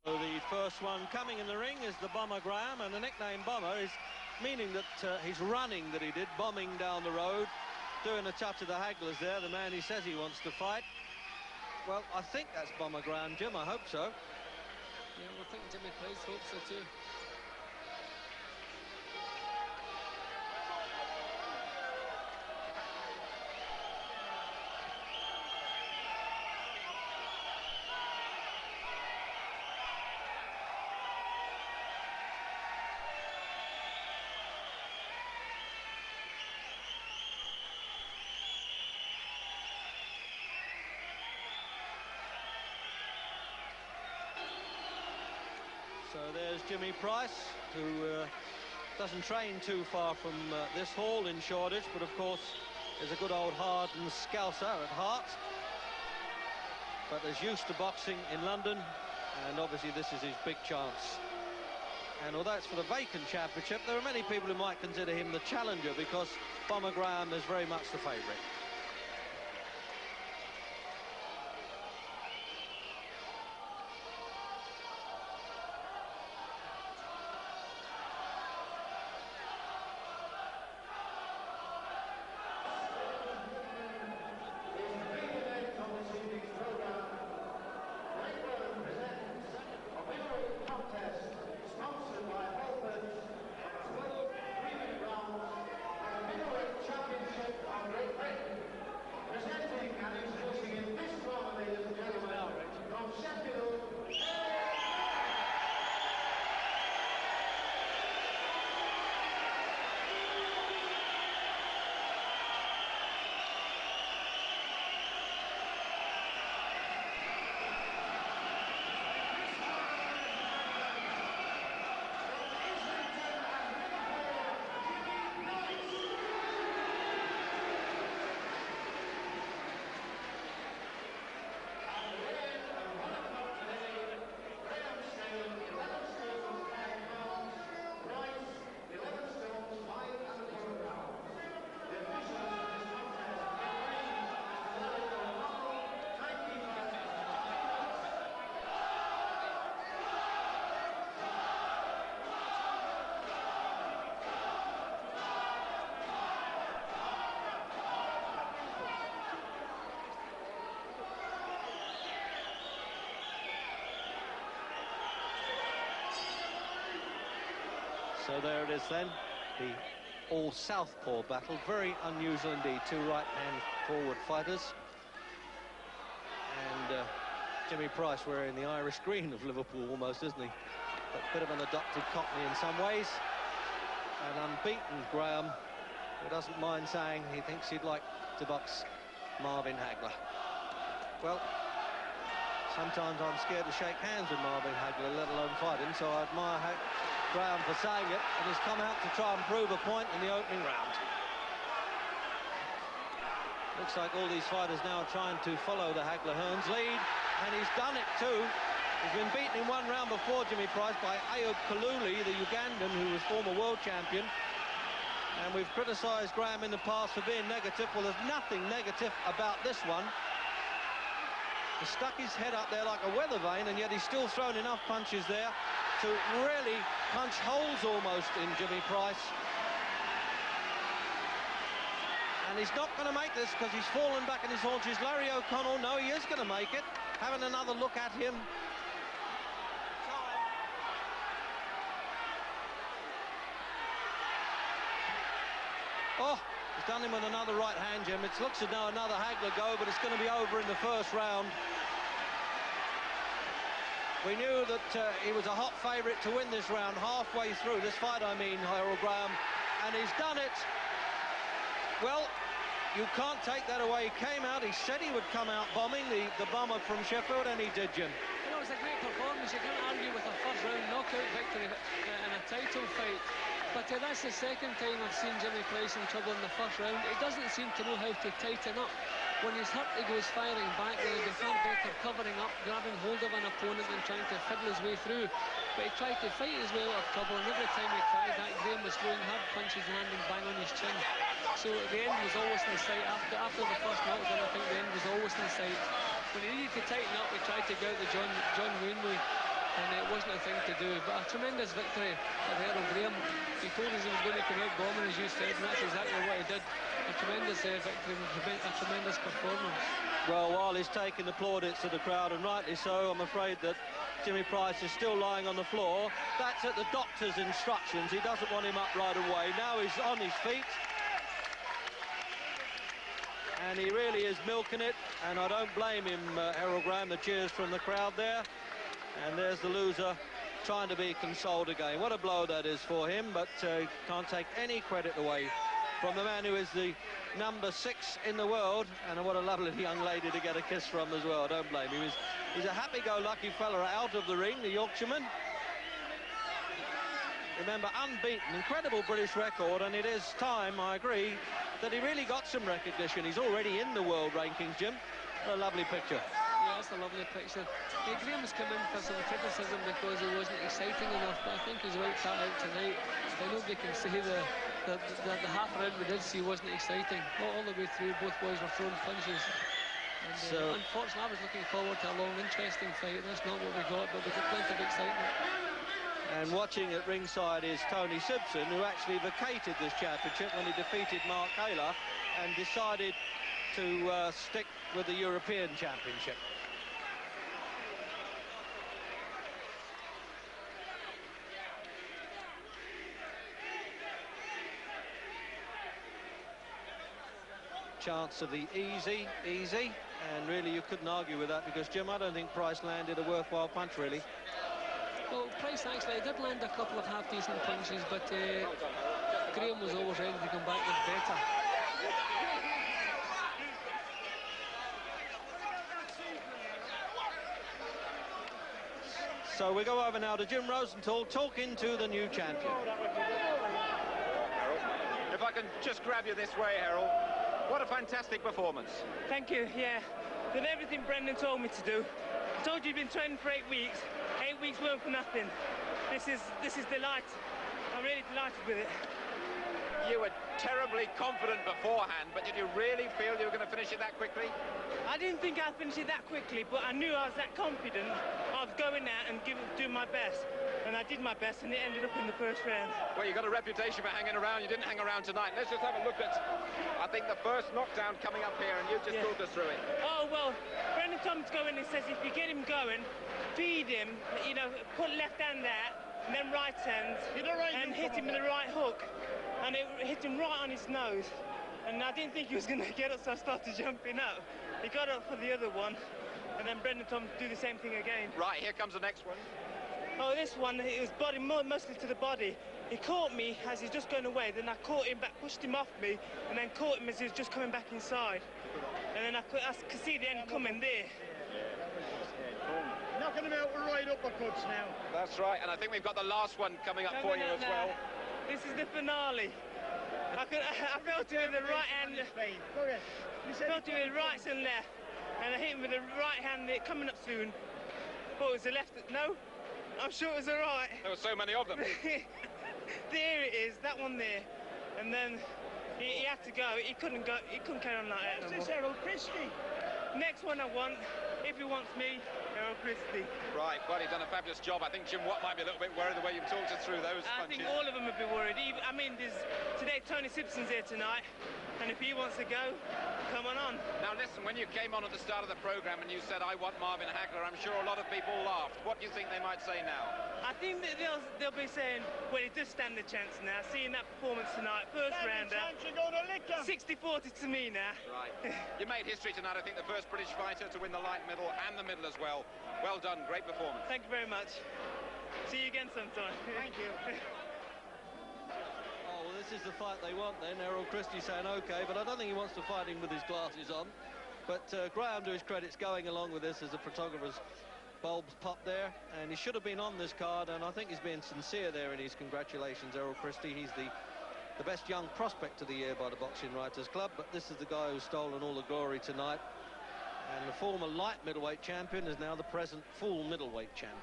So the first one coming in the ring is the Bomber Graham, and the nickname Bomber is meaning that he's running, that he did, bombing down the road, doing a touch of the hagglers there, the man he says he wants to fight. Well, I think that's Bomber Graham, Jim, I hope so. Yeah, well, I think Jimmy Price hopes so too. So there's Jimmy Price, who doesn't train too far from this hall in Shoreditch, but of course is a good old hardened scouser at heart. But is used to boxing in London, and obviously this is his big chance. And although it's for the vacant championship, there are many people who might consider him the challenger, because Bomber Graham is very much the favourite. So there it is then, the all-southpaw battle. Very unusual indeed, two right-hand forward fighters. And Jimmy Price wearing the Irish green of Liverpool almost, isn't he? A bit of an adopted Cockney in some ways. And unbeaten Graham, who doesn't mind saying he thinks he'd like to box Marvin Hagler. Well, sometimes I'm scared to shake hands with Marvin Hagler, let alone fight him, so I admire Graham for saying it, and he's come out to try and prove a point in the opening round. Looks like all these fighters now are trying to follow the Hagler-Hearns lead, and he's done it too. He's been beaten in one round before, Jimmy Price, by Ayub Kaluli, the Ugandan, who was former world champion. And we've criticised Graham in the past for being negative. Well, there's nothing negative about this one. He stuck his head up there like a weather vane, and yet he's still thrown enough punches there to really punch holes almost in Jimmy Price. And he's not going to make this because he's fallen back in his haunches. Larry O'Connell, no, he is going to make it. Having another look at him. Oh, he's done him with another right hand, Jim. It looks as though another Hagler go, but it's going to be over in the first round. We knew that he was a hot favourite to win this round halfway through this fight, I mean, Herol Graham, and he's done it. Well, you can't take that away. He came out, he said he would come out bombing, the bomber from Sheffield, and he did, Jim. Well, it was a great performance. You can't argue with a first round knockout victory in a title fight. But that's the second time I've seen Jimmy Price in trouble in the first round. He doesn't seem to know how to tighten up. When he's hurt, he goes firing back. They'll be far better covering up, grabbing hold of an opponent and trying to fiddle his way through. But he tried to fight his way out of trouble, and every time he tried that, Graham was throwing hard punches and landing bang on his chin. So the end was always in sight. After the first knockdown, I think the end was always in sight. When he needed to tighten up, he tried to go out to John Wayne way. and it wasn't a thing to do. But a tremendous victory for Herol Graham. He told us he was going to come out bombing, as you said, and that's exactly what he did. A tremendous victory, a tremendous performance. Well, while he's taking the plaudits of the crowd, and rightly so, I'm afraid that Jimmy Price is still lying on the floor. That's at the doctor's instructions. He doesn't want him up right away. Now he's on his feet. And he really is milking it, and I don't blame him, Herol Graham, the cheers from the crowd there. And there's the loser trying to be consoled again. What a blow that is for him, but can't take any credit away from the man who is the number 6 in the world, and what a lovely young lady to get a kiss from as well. Don't blame him. He's a happy-go-lucky fella out of the ring, the Yorkshireman. Remember, unbeaten, incredible British record, and it is time, I agree, that he really got some recognition. He's already in the world rankings, Jim. What a lovely picture. Yeah, it's a lovely picture. Graham's come in for some criticism because he wasn't exciting enough, but I think he's worked that out tonight. And nobody can say the half round we did see wasn't exciting. All the way through, both boys were throwing punches. And, so, unfortunately, I was looking forward to a long, interesting fight, and that's not what we got, but we got plenty of excitement. And watching at ringside is Tony Simpson, who actually vacated this championship when he defeated Mark Hayler and decided to stick with the European Championship. Chance of the easy, and really you couldn't argue with that, because, Jim, I don't think Price landed a worthwhile punch, really. Well, Price actually did land a couple of half-decent punches, but Graham was always ready to come back with better. So we go over now to Jim Rosenthal talking to the new champion. If I can just grab you this way, Herol. What a fantastic performance. Thank you, yeah. Did everything Brendan told me to do. I told you you've been training for 8 weeks. 8 weeks weren't for nothing. This is delight. I'm really delighted with it. You were terribly confident beforehand, but did you really feel you were going to finish it that quickly? I didn't think I'd finish it that quickly, but I knew I was that confident of going out and doing my best. And I did my best, and it ended up in the first round. Well, you got a reputation for hanging around. You didn't hang around tonight. Let's just have a look at, I think, the first knockdown coming up here, and you just talk us through it. Oh, well, Brendan Thomas go in and says if you get him going, feed him, you know, put left hand there, and then right hand, and hit him with the right hook. And it hit him right on his nose. And I didn't think he was going to get up, so I started jumping up. He got up for the other one, and then Brendan Thomas do the same thing again. Right, here comes the next one. Oh, this one, it was body, mostly to the body. He caught me as he's just going away, then I caught him back, pushed him off me, and then caught him as he was just coming back inside. And then I could see the end coming there. Knocking him out with right uppercuts now. That's right, and I think we've got the last one coming up for you as well. This is the finale. I felt it with the right hand. Go ahead. Felt it with right and left, and I hit him with the right hand coming up soon. But it was the left. No, I'm sure it was the right. There were so many of them. There it is, that one there, and then he had to go. He couldn't go. He couldn't carry on like that. This is Herol Christie. Next one I want, if he wants me, Herol Christie. Right, well, he's done a fabulous job. I think Jim Watt might be a little bit worried the way you've talked us through those punches. I think all of them would be worried. I mean, today Tony Simpson's here tonight, and if he wants to go, come on. Now listen, when you came on at the start of the programme and you said, I want Marvin Hagler, I'm sure a lot of people laughed. What do you think they might say now? I think that they'll be saying, well, he does stand a chance now, seeing that performance tonight, first rounder. 60-40 to me now. Right. You made history tonight, I think, the first British fighter to win the light middle and the middle as well. Well done, great performance. Thank you very much. See you again sometime. Thank you. Oh, well, this is the fight they want then. Herol Christie saying OK, but I don't think he wants to fight him with his glasses on. But Graham, to his credit's going along with this as the photographer's bulbs pop there, and he should have been on this card, and I think he's being sincere there in his congratulations, Herol Christie. He's the best young prospect of the year by the Boxing Writers Club, but this is the guy who's stolen all the glory tonight. And the former light middleweight champion is now the present full middleweight champion.